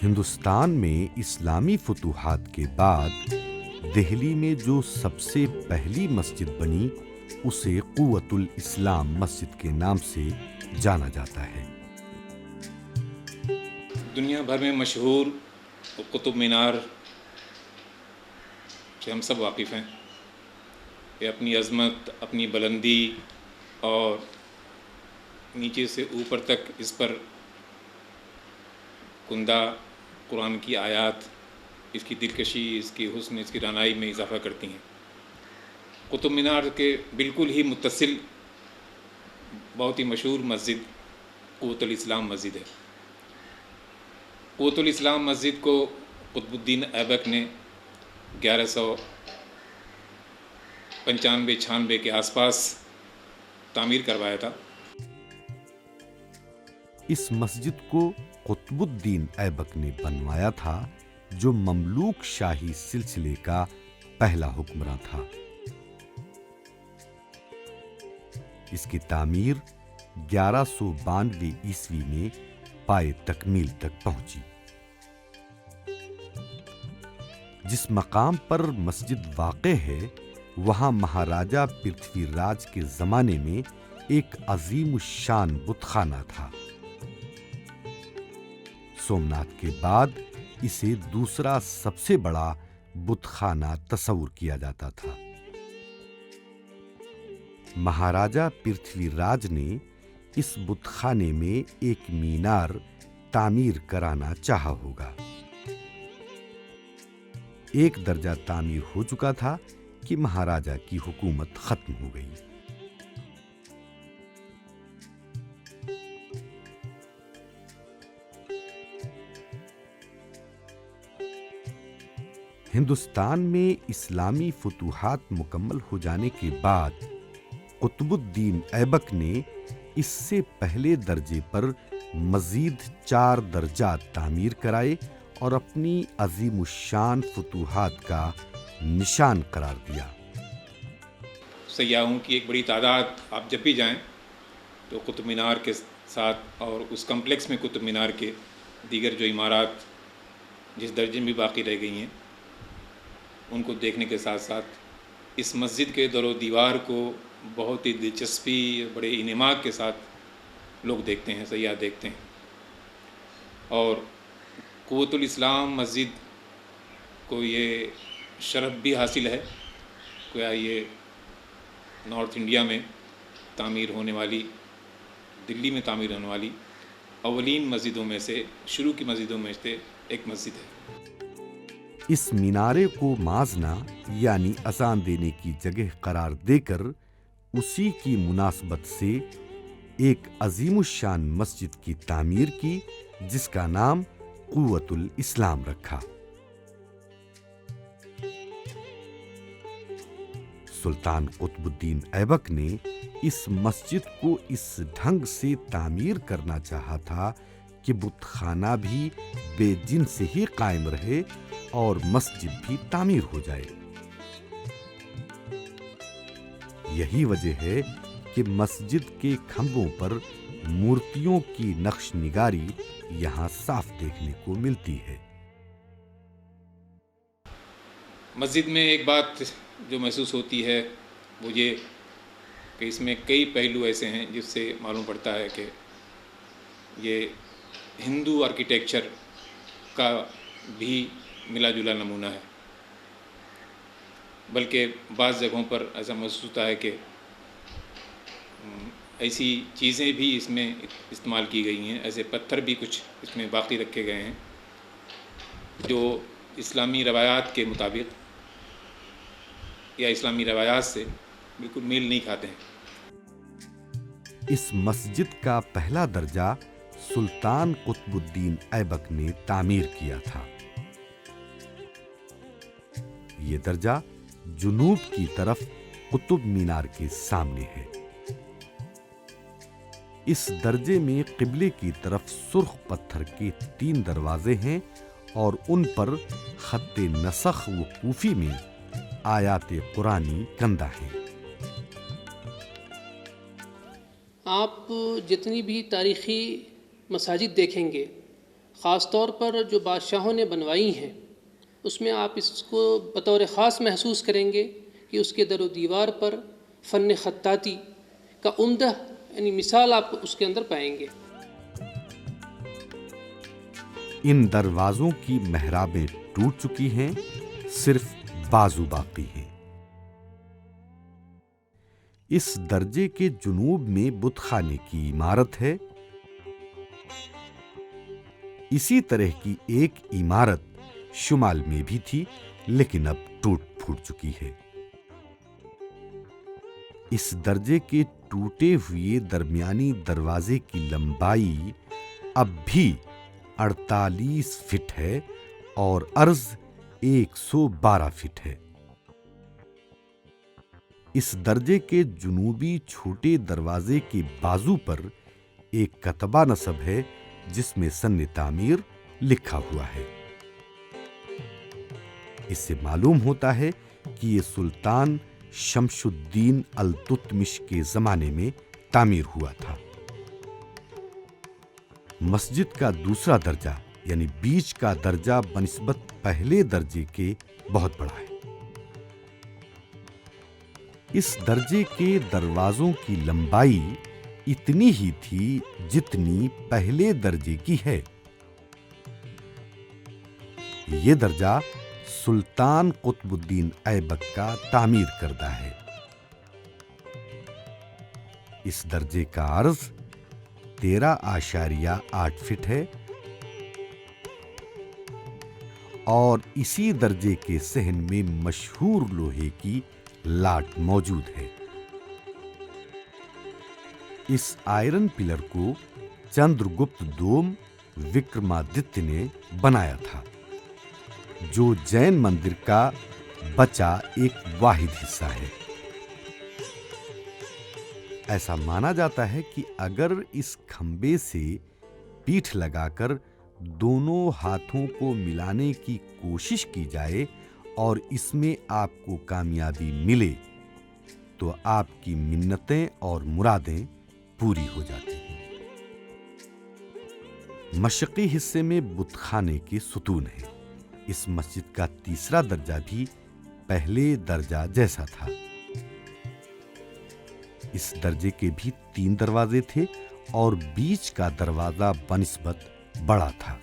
ہندوستان میں اسلامی فتوحات کے بعد دہلی میں جو سب سے پہلی مسجد بنی اسے قوت الاسلام مسجد کے نام سے جانا جاتا ہے۔ دنیا بھر میں مشہور قطب مینار سے ہم سب واقف ہیں کہ اپنی عظمت، اپنی بلندی اور نیچے سے اوپر تک اس پر کندہ قرآن کی آیات اس کی دلکشی، اس کی حسن، اس کی رعنائی میں اضافہ کرتی ہیں۔ قطب مینار کے بالکل ہی متصل بہت ہی مشہور مسجد قوت الاسلام مسجد ہے۔ قوت الاسلام مسجد کو قطب الدین ایبک نے 1195-96 کے آس پاس تعمیر کروایا تھا۔ اس مسجد کو قطب الدین ایبک نے بنوایا تھا، جو مملوک شاہی سلسلے کا پہلا حکمراں تھا۔ اس کی تعمیر 1192 عیسوی میں پائے تکمیل تک پہنچی۔ جس مقام پر مسجد واقع ہے وہاں مہاراجہ پرتھوی راج کے زمانے میں ایک عظیم الشان بت خانہ تھا۔ سومناتھ کے بعد اسے دوسرا سب سے بڑا بت خانہ تصور کیا جاتا تھا۔ مہاراجہ پرتھوی راج نے اس بت خانے میں ایک مینار تعمیر کرانا چاہا ہوگا۔ ایک درجہ تعمیر ہو چکا تھا کہ مہاراجہ کی حکومت ختم ہو گئی۔ ہندوستان میں اسلامی فتوحات مکمل ہو جانے کے بعد قطب الدین ایبک نے اس سے پہلے درجے پر مزید 4 درجات تعمیر کرائے اور اپنی عظیم الشان فتوحات کا نشان قرار دیا۔ سیاحوں کی ایک بڑی تعداد، آپ جب بھی جائیں تو قطب مینار کے ساتھ اور اس کمپلیکس میں قطب مینار کے دیگر جو عمارات جس درجے میں باقی رہ گئی ہیں ان کو دیکھنے کے ساتھ ساتھ اس مسجد کے در و دیوار کو بہت ہی دلچسپی، بڑے انہماک کے ساتھ لوگ دیکھتے ہیں، سیاح دیکھتے ہیں۔ اور قوت الاسلام مسجد کو یہ شرف بھی حاصل ہے کہ یہ نارتھ انڈیا میں تعمیر ہونے والی، دلی میں تعمیر ہونے والی اولین مسجدوں میں سے، شروع کی مسجدوں میں سے ایک مسجد ہے۔ اس مینارے کو مازنا یعنی اذان دینے کی جگہ قرار دے کر اسی کی مناسبت سے ایک عظیم الشان مسجد کی تعمیر کی، جس کا نام قوت الاسلام رکھا۔ سلطان قطب الدین ایبک نے اس مسجد کو اس ڈھنگ سے تعمیر کرنا چاہا تھا کہ بت خانہ بھی بے جن سے ہی قائم رہے اور مسجد بھی تعمیر ہو جائے۔ یہی وجہ ہے کہ مسجد کے کھمبوں پر مورتیوں کی نقش نگاری یہاں صاف دیکھنے کو ملتی ہے۔ مسجد میں ایک بات جو محسوس ہوتی ہے وہ یہ کہ اس میں کئی پہلو ایسے ہیں جس سے معلوم پڑتا ہے کہ یہ ہندو آرکیٹیکچر کا بھی ملا جلا نمونہ ہے، بلکہ بعض جگہوں پر ایسا محسوس ہوتا ہے کہ ایسی چیزیں بھی اس میں استعمال کی گئی ہیں، ایسے پتھر بھی کچھ اس میں باقی رکھے گئے ہیں جو اسلامی روایات کے مطابق یا اسلامی روایات سے بالکل میل نہیں کھاتے ہیں۔ اس مسجد کا پہلا درجہ سلطان قطب الدین ایبک نے تعمیر کیا تھا۔ یہ درجہ جنوب کی طرف قطب مینار کے سامنے ہے۔ اس درجے میں قبلے کی طرف سرخ پتھر کے 3 دروازے ہیں اور ان پر خط نسخ و کوفی میں آیات قرآنی کندہ ہیں۔ آپ جتنی بھی تاریخی مساجد دیکھیں گے، خاص طور پر جو بادشاہوں نے بنوائی ہیں اس میں آپ اس کو بطور خاص محسوس کریں گے کہ اس کے در و دیوار پر فن خطاطی کا عمدہ یعنی مثال آپ اس کے اندر پائیں گے۔ ان دروازوں کی محرابیں ٹوٹ چکی ہیں، صرف بازو باقی ہیں۔ اس درجے کے جنوب میں بت خانے کی عمارت ہے۔ اسی طرح کی ایک عمارت شمال میں بھی تھی لیکن اب ٹوٹ پھوٹ چکی ہے۔ اس درجے کے ٹوٹے ہوئے درمیانی دروازے کی لمبائی اب بھی 48 فٹ ہے اور عرض 112 فٹ ہے۔ اس درجے کے جنوبی چھوٹے دروازے کے بازو پر ایک کتبہ نصب ہے جس میں سن تعمیر لکھا ہوا ہے۔ اس سے معلوم ہوتا ہے کہ یہ سلطان شمس الدین التتمش کے زمانے میں تعمیر ہوا تھا۔ مسجد کا دوسرا درجہ یعنی بیچ کا درجہ بنسبت پہلے درجے کے بہت بڑا ہے۔ اس درجے کے دروازوں کی لمبائی اتنی ہی تھی جتنی پہلے درجے کی ہے۔ یہ درجہ سلطان قطب الدین ایبک کا تعمیر کردہ ہے۔ اس درجے کا عرض 13.8 فٹ ہے اور اسی درجے کے صحن میں مشہور لوہے کی لاٹ موجود ہے۔ اس آئرن پلر کو چندر گپت دوم وکرمادتیہ نے بنایا تھا، جو جین مندر کا بچا ایک واحد حصہ ہے۔ ایسا مانا جاتا ہے کہ اگر اس کھمبے سے پیٹھ لگا کر دونوں ہاتھوں کو ملانے کی کوشش کی جائے اور اس میں آپ کو کامیابی ملے تو آپ کی منتیں اور مرادیں پوری ہو جاتی ہیں۔ مشرقی حصے میں بت خانے کے ستون ہیں۔ اس مسجد کا تیسرا درجہ بھی پہلے درجہ جیسا تھا۔ اس درجے کے بھی 3 دروازے تھے اور بیچ کا دروازہ بنسبت بڑا تھا۔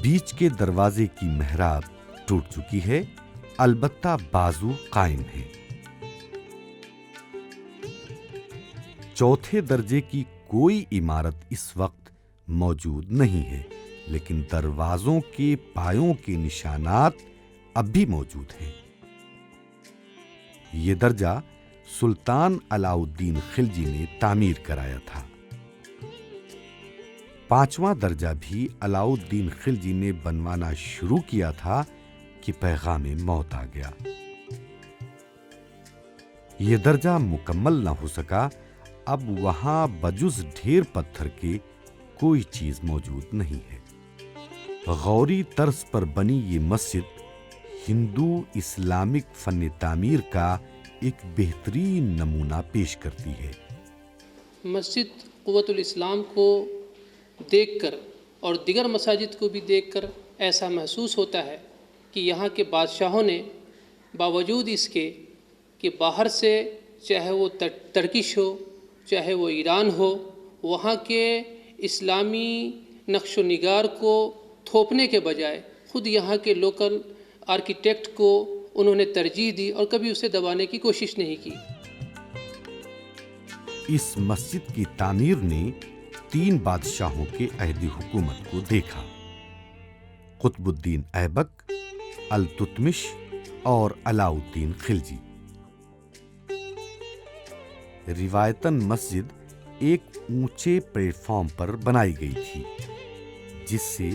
بیچ کے دروازے کی محراب ٹوٹ چکی ہے، البتہ بازو قائم ہے۔ چوتھے درجے کی کوئی عمارت اس وقت موجود نہیں ہے، لیکن دروازوں کے پایوں کے نشانات اب بھی موجود ہیں۔ یہ درجہ سلطان علاء الدین خلجی نے تعمیر کرایا تھا۔ 5واں درجہ بھی علاء الدین خلجی نے بنوانا شروع کیا تھا کہ پیغام موت آ گیا۔ یہ درجہ مکمل نہ ہو سکا۔ اب وہاں بجز ڈھیر پتھر کے کوئی چیز موجود نہیں ہے۔ غوری طرز پر بنی یہ مسجد ہندو اسلامک فن تعمیر کا ایک بہترین نمونہ پیش کرتی ہے۔ مسجد قوت الاسلام کو دیکھ کر اور دیگر مساجد کو بھی دیکھ کر ایسا محسوس ہوتا ہے کہ یہاں کے بادشاہوں نے باوجود اس کے کہ باہر سے چاہے وہ ترکش ہو چاہے وہ ایران ہو، وہاں کے اسلامی نقش و نگار کو تھوپنے کے بجائے خود یہاں کے لوکل آرکیٹیکٹ کو انہوں نے ترجیح دی اور کبھی اسے دبانے کی کوشش نہیں کی۔ اس مسجد کی تعمیر نے 3 بادشاہوں کے عہد حکومت کو دیکھا: قطب الدین ایبک، التتمش اور علاء الدین خلجی۔ روایتاً مسجد ایک اونچے پلیٹ فارم پر بنائی گئی تھی جس سے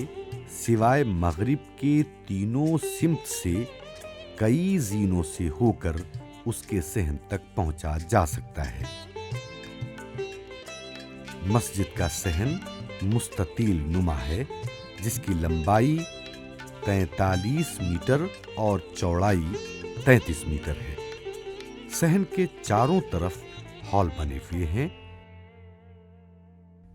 سوائے مغرب کے تینوں سمت سے کئی زینوں سے ہو کر اس کے صحن تک پہنچا جا سکتا ہے۔ مسجد کا صحن مستطیل نما ہے جس کی لمبائی 43 میٹر اور چوڑائی 33 میٹر ہے۔ صحن کے چاروں طرف ہال بنے ہوئے ہیں۔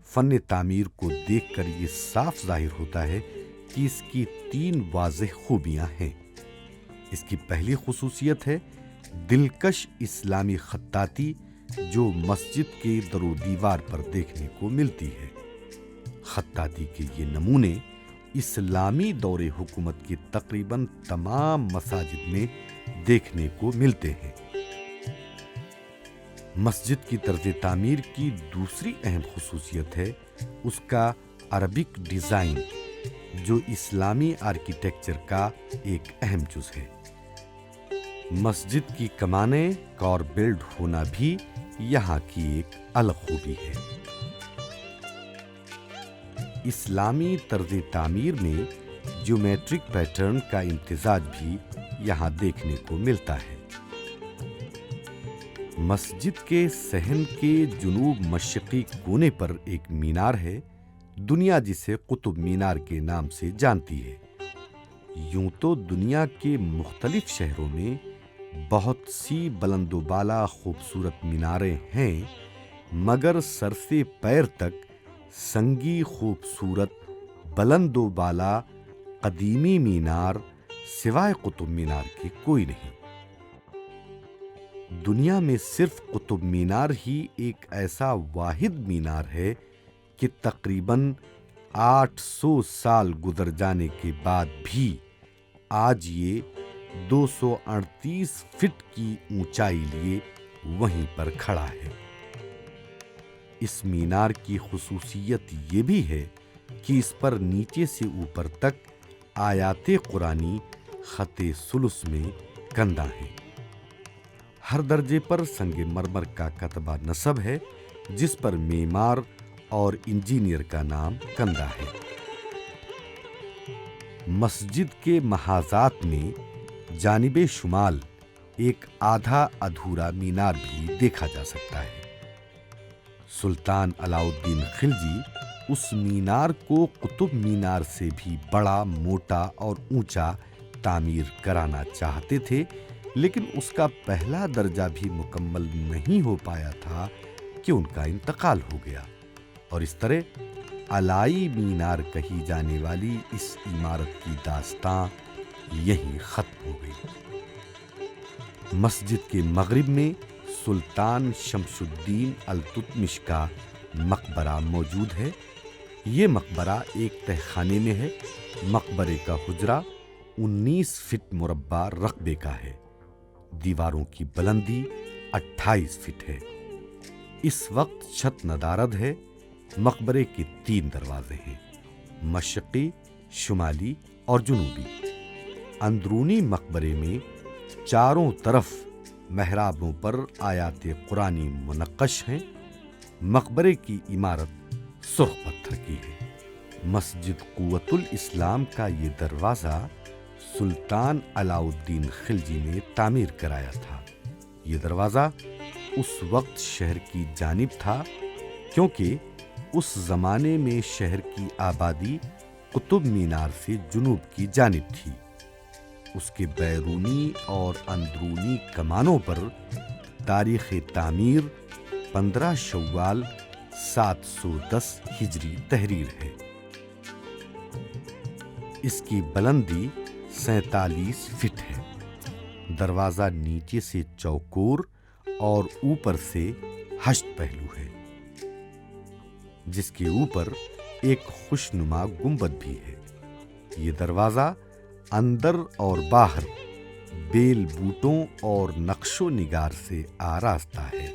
فن تعمیر کو دیکھ کر یہ صاف ظاہر ہوتا ہے کہ اس کی 3 واضح خوبیاں ہیں۔ اس کی پہلی خصوصیت ہے دلکش اسلامی خطاطی جو مسجد کے در و دیوار پر دیکھنے کو ملتی ہے۔ خطاطی کے یہ نمونے اسلامی دور حکومت کے تقریباً تمام مساجد میں دیکھنے کو ملتے ہیں۔ مسجد کی طرز تعمیر کی دوسری اہم خصوصیت ہے اس کا عربک ڈیزائن جو اسلامی آرکیٹیکچر کا ایک اہم جز ہے۔ مسجد کی کمانیں کور بلڈ ہونا بھی یہاں کی ایک الگ خوبی ہے۔ اسلامی طرز تعمیر میں جیومیٹرک پیٹرن کا امتزاج بھی یہاں دیکھنے کو ملتا ہے۔ مسجد کے صحن کے جنوب مشرقی کونے پر ایک مینار ہے، دنیا جسے قطب مینار کے نام سے جانتی ہے۔ یوں تو دنیا کے مختلف شہروں میں بہت سی بلند و بالا خوبصورت میناریں ہیں، مگر سر سے پیر تک سنگی خوبصورت بلند و بالا قدیمی مینار سوائے قطب مینار کے کوئی نہیں۔ دنیا میں صرف قطب مینار ہی ایک ایسا واحد مینار ہے کہ تقریباً 800 سال گزر جانے کے بعد بھی آج یہ 238 فٹ کی اونچائی لیے وہیں پر کھڑا ہے۔ اس مینار کی خصوصیت یہ بھی ہے کہ اس پر نیچے سے اوپر تک آیات قرآنی خط ثلث میں کندہ ہیں۔ ہر درجے پر سنگ مرمر کا کتبہ نصب ہے جس پر معمار اور انجینئر کا نام کندہ ہے۔ مسجد کے محاذات میں جانب شمال ایک آدھا ادھورا مینار بھی دیکھا جا سکتا ہے۔ سلطان علاء الدین خلجی اس مینار کو قطب مینار سے بھی بڑا، موٹا اور اونچا تعمیر کرانا چاہتے تھے، لیکن اس کا پہلا درجہ بھی مکمل نہیں ہو پایا تھا کہ ان کا انتقال ہو گیا، اور اس طرح علائی مینار کہی جانے والی اس عمارت کی داستاں یہیں ختم ہو گئی۔ مسجد کے مغرب میں سلطان شمس الدین التتمش کا مقبرہ موجود ہے۔ یہ مقبرہ ایک تہخانے میں ہے۔ مقبرے کا حجرہ 19 فٹ مربع رقبے کا ہے۔ دیواروں کی بلندی 28 فٹ ہے۔ اس وقت چھت ندارد ہے۔ مقبرے کے 3 دروازے ہیں، مشرقی، شمالی اور جنوبی۔ اندرونی مقبرے میں چاروں طرف محرابوں پر آیات قرآنی منقش ہیں۔ مقبرے کی عمارت سرخ پتھر کی ہے۔ مسجد قوت الاسلام کا یہ دروازہ سلطان علاء الدین خلجی نے تعمیر کرایا تھا۔ یہ دروازہ اس وقت شہر کی جانب تھا کیونکہ اس زمانے میں شہر کی آبادی قطب مینار سے جنوب کی جانب تھی۔ اس کے بیرونی اور اندرونی کمانوں پر تاریخ تعمیر 15 شوال 710 ہجری تحریر ہے۔ اس کی بلندی 47 فٹ ہے۔ دروازہ نیچے سے چوکور اور اوپر سے ہشت پہلو ہے، جس کے اوپر ایک خوشنما گنبد بھی ہے۔ یہ دروازہ اندر اور باہر بیل بوٹوں اور نقش و نگار سے آراستہ ہے۔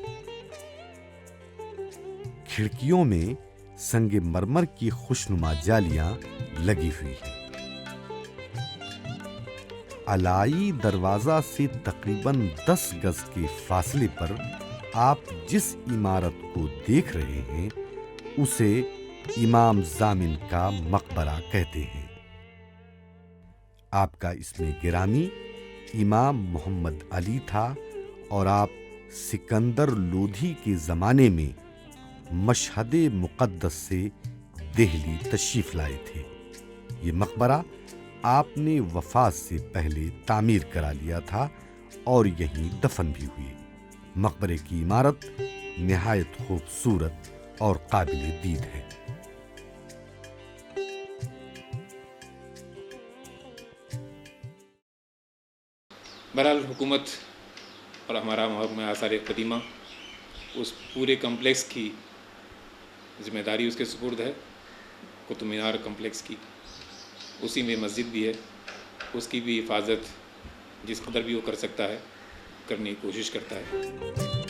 کھڑکیوں میں سنگ مرمر کی خوشنما جالیاں لگی ہوئی ہیں۔ علائی دروازہ سے تقریباً 10 گز کے فاصلے پر آپ جس عمارت کو دیکھ رہے ہیں اسے امام ضامن کا مقبرہ کہتے ہیں۔ آپ کا اسم گرامی امام محمد علی تھا اور آپ سکندر لودھی کے زمانے میں مشہد مقدس سے دہلی تشریف لائے تھے۔ یہ مقبرہ آپ نے وفات سے پہلے تعمیر کرا لیا تھا اور یہیں دفن بھی ہوئے۔ مقبرے کی عمارت نہایت خوبصورت اور قابل دید ہے۔ بہرحال حکومت اور ہمارا محکمہ آثار قدیمہ اس پورے کمپلیکس کی ذمہ داری اس کے سپرد ہے، قطب مینار کمپلیکس کی، اسی میں مسجد بھی ہے، اس کی بھی حفاظت جس قدر بھی وہ کر سکتا ہے کرنے کی کوشش کرتا ہے۔